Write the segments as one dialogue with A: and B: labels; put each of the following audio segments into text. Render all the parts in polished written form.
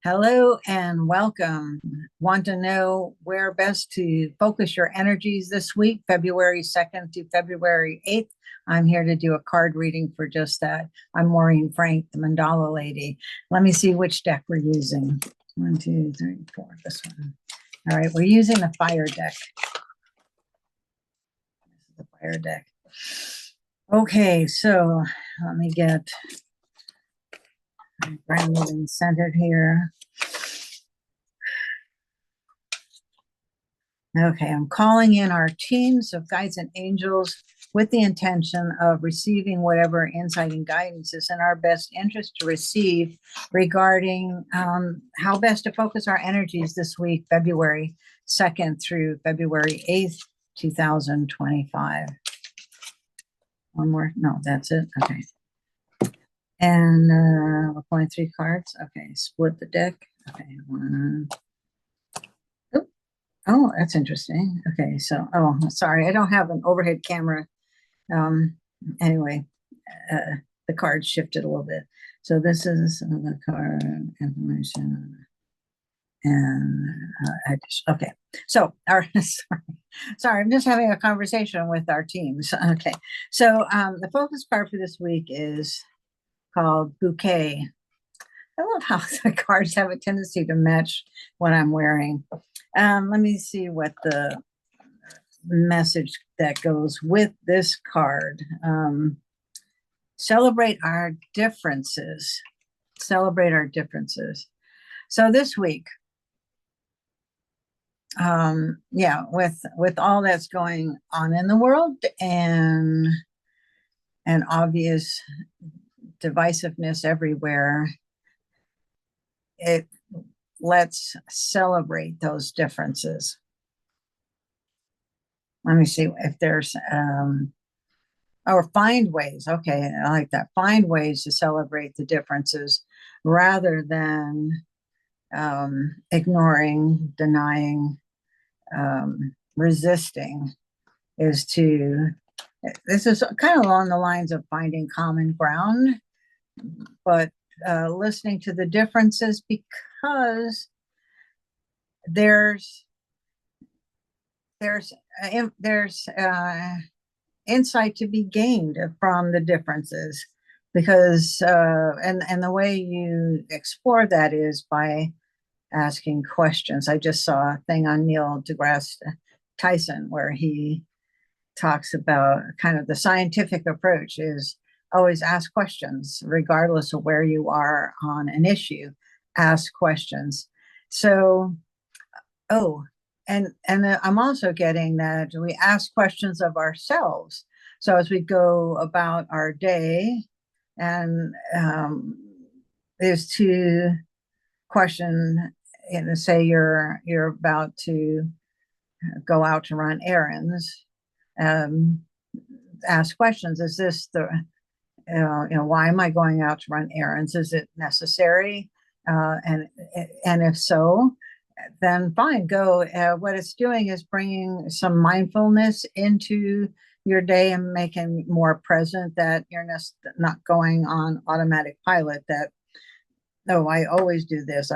A: Hello and welcome. Want to know where best to focus your energies this week, February 2nd to February 8th? I'm here to do a card reading for just that. I'm Maureen Frank, the Mandala Lady. Let me see which deck we're using. 1, 2, 3, 4, this one. All right, we're using the fire deck. This is the fire deck. Okay, so let me get grounded and centered here. Okay, I'm calling in our teams of guides and angels with the intention of receiving whatever insight and guidance is in our best interest to receive regarding how best to focus our energies this week, February 2nd through February 8th, 2025. One more? No, that's it. Okay. And we're pulling 3 cards. Okay, split the deck. Okay, one. Oh, that's interesting. Okay, so, oh, sorry, I don't have an overhead camera. Anyway, the card shifted a little bit. So this is the card information. And okay. So, sorry, I'm just having a conversation with our teams. Okay, so the focus card for this week is called Bouquet. I love how the cards have a tendency to match what I'm wearing. Let me see what the message that goes with this card. Celebrate our differences. Celebrate our differences. So this week, yeah, with all that's going on in the world and obvious divisiveness everywhere, let's celebrate those differences. Let me see if there's or find ways. Okay, I like that. Find ways to celebrate the differences rather than ignoring, denying, resisting. This is kind of along the lines of finding common ground, but listening to the differences because there's insight to be gained from the differences, because and the way you explore that is by asking questions. I just saw a thing on Neil deGrasse Tyson where he talks about kind of the scientific approach is always ask questions regardless of where you are on an issue. Ask questions. So and I'm also getting that we ask questions of ourselves. So as we go about our day, and is to question, say you're about to go out to run errands, ask questions. Is this why am I going out to run errands? Is it necessary? And if so, then fine, go. What it's doing is bringing some mindfulness into your day and making more present, that you're not going on automatic pilot that, oh, I always do this,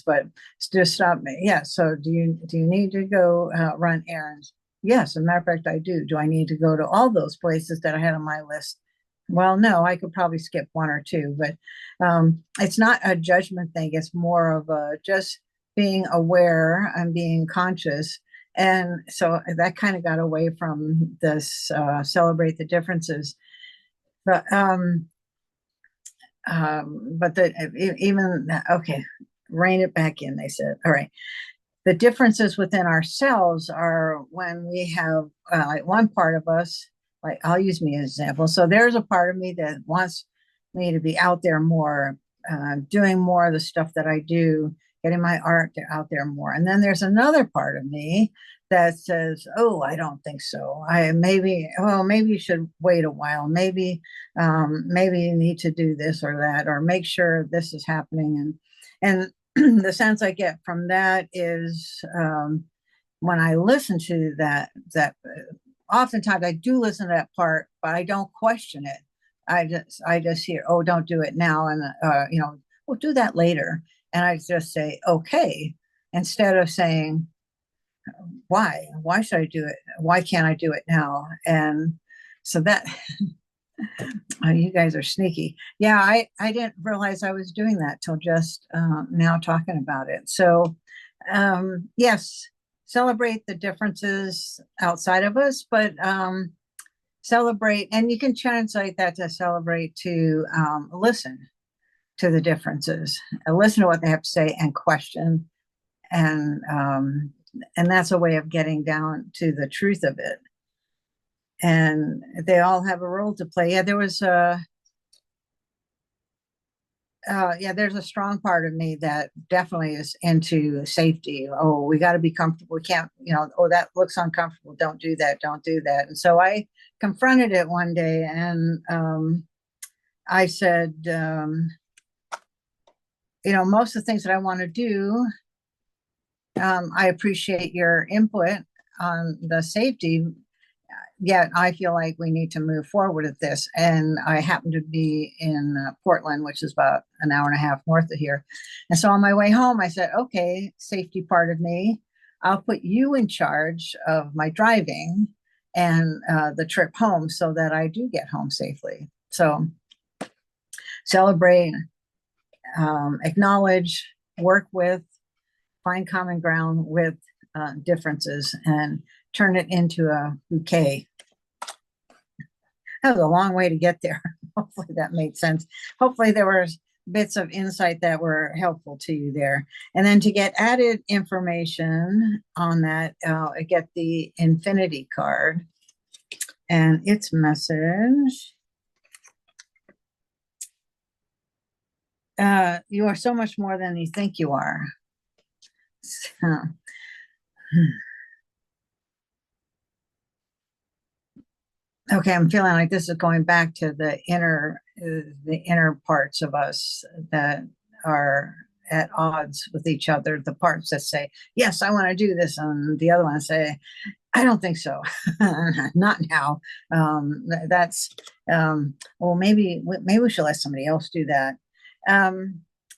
A: but just stop me. Yeah, so do you need to go run errands? Yes, as a matter of fact, I do. Do I need to go to all those places that I had on my list? Well, no, I could probably skip 1 or 2, but it's not a judgment thing. It's more of a just being aware and being conscious. And so that kind of got away from this celebrate the differences. But okay, rein it back in, they said. All right. The differences within ourselves are when we have like one part of us, like I'll use me as an example. So there's a part of me that wants me to be out there more, doing more of the stuff that I do, getting my art out there more. And then there's another part of me that says, oh, I don't think so. Maybe you should wait a while. Maybe you need to do this or that, or make sure this is happening. And the sense I get from that is when I listen to that oftentimes I do listen to that part, but I don't question it. I just hear, oh, don't do it now, and we'll do that later. And I just say, okay, instead of saying, why should I do it? Why can't I do it now? And so that, oh, you guys are sneaky. Yeah, I didn't realize I was doing that till just now talking about it. So, yes, celebrate the differences outside of us, but celebrate, and you can translate that to celebrate to listen to the differences, listen to what they have to say, and question, and that's a way of getting down to the truth of it. And they all have a role to play. Yeah, there was a yeah, there's a strong part of me that definitely is into safety. Oh, we got to be comfortable. We can't, oh, that looks uncomfortable. Don't do that. Don't do that. And so I confronted it one day, and I said, most of the things that I want to do, I appreciate your input on the safety, yet I feel like we need to move forward with this. And I happen to be in Portland, which is about an hour and a half north of here. And so on my way home, I said, okay, safety part of me, I'll put you in charge of my driving and the trip home so that I do get home safely. So celebrate, acknowledge, work with, find common ground with differences, and turn it into a bouquet. That was a long way to get there. Hopefully that made sense. Hopefully there were bits of insight that were helpful to you there. And then to get added information on that, get the infinity card and its message. You are so much more than you think you are. So, okay, I'm feeling like this is going back to the inner parts of us that are at odds with each other. The parts that say, "Yes, I want to do this," and the other ones say, "I don't think so, not now." That's well, maybe we should let somebody else do that.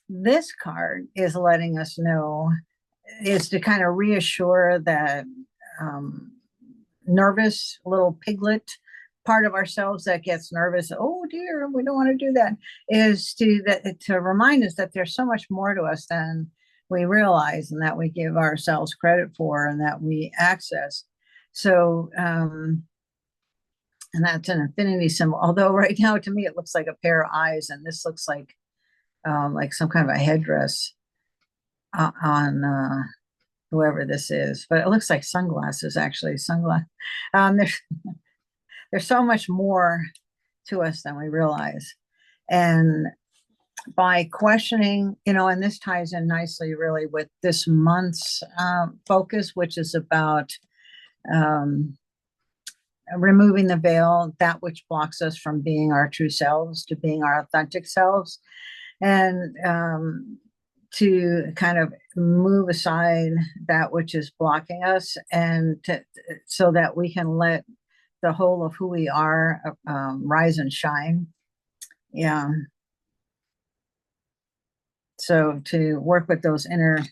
A: This card is letting us know, is to kind of reassure that nervous little piglet part of ourselves that gets nervous. Oh dear, we don't want to do that. Is to remind us that there's so much more to us than we realize, and that we give ourselves credit for, and that we access. So, and that's an infinity symbol. Although right now, to me, it looks like a pair of eyes, and this looks like some kind of a headdress on whoever this is. But it looks like sunglasses, actually. Sunglasses. There's so much more to us than we realize. And by questioning, and this ties in nicely really with this month's focus, which is about removing the veil, that which blocks us from being our true selves to being our authentic selves, and to kind of move aside that which is blocking us, and so that we can let the whole of who we are rise and shine. Yeah. So to work with those inner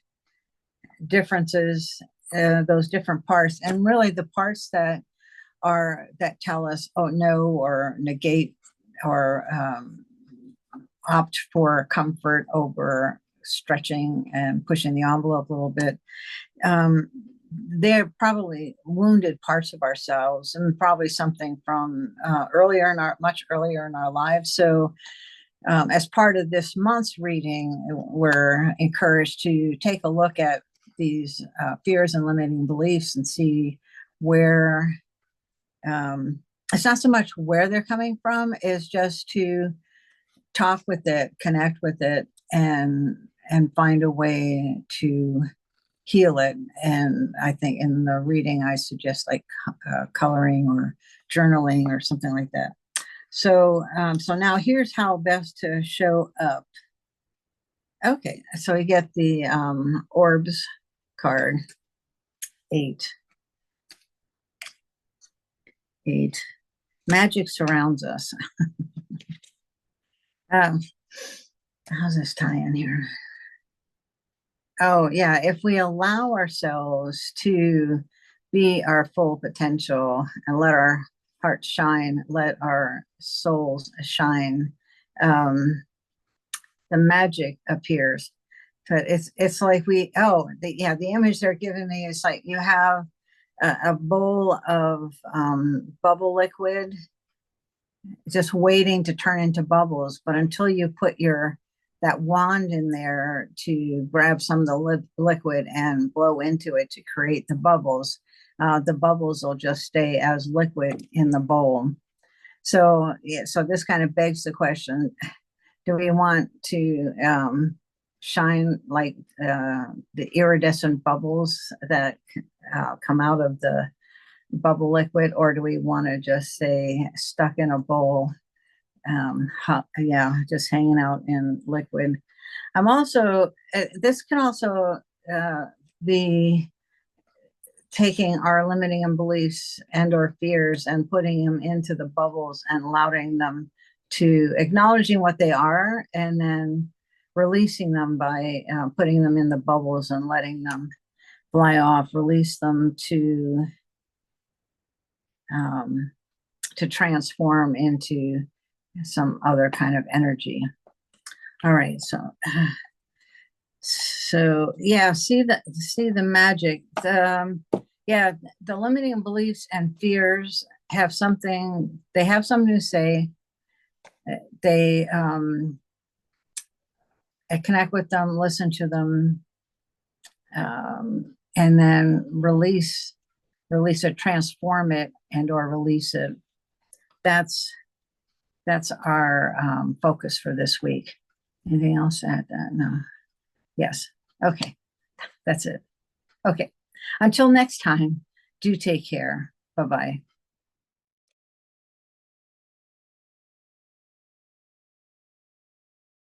A: differences, those different parts, and really the parts that tell us, oh no, or negate, or opt for comfort over stretching and pushing the envelope a little bit. They're probably wounded parts of ourselves, and probably something from much earlier in our lives. So as part of this month's reading, we're encouraged to take a look at these fears and limiting beliefs and see where, it's not so much where they're coming from, is just to talk with it, connect with it, and find a way to heal it. And I think in the reading, I suggest like coloring or journaling or something like that. So, so now here's how best to show up. Okay, so we get the orbs card, 8. Magic surrounds us. How's this tie in here? Oh, yeah. If we allow ourselves to be our full potential and let our hearts shine, let our souls shine, um, the magic appears. But it's like the image they're giving me is like you have a bowl of bubble liquid just waiting to turn into bubbles. But until you put your that wand in there to grab some of the liquid and blow into it to create the bubbles will just stay as liquid in the bowl. So yeah, so this kind of begs the question: do we want to shine like the iridescent bubbles that come out of the bubble liquid, or do we want to just say stuck in a bowl, just hanging out in liquid? I'm also, this can also be taking our limiting and beliefs and or fears and putting them into the bubbles and allowing them to acknowledging what they are and then releasing them by putting them in the bubbles and letting them fly off, release them um, to transform into some other kind of energy. All right, so yeah, see the magic. Yeah, the limiting beliefs and fears have something. They have something to say. They I connect with them, listen to them, and then release it, transform it, and or release it. That's our focus for this week. Anything else at that? No. Yes. Okay. That's it. Okay. Until next time, do take care. Bye bye.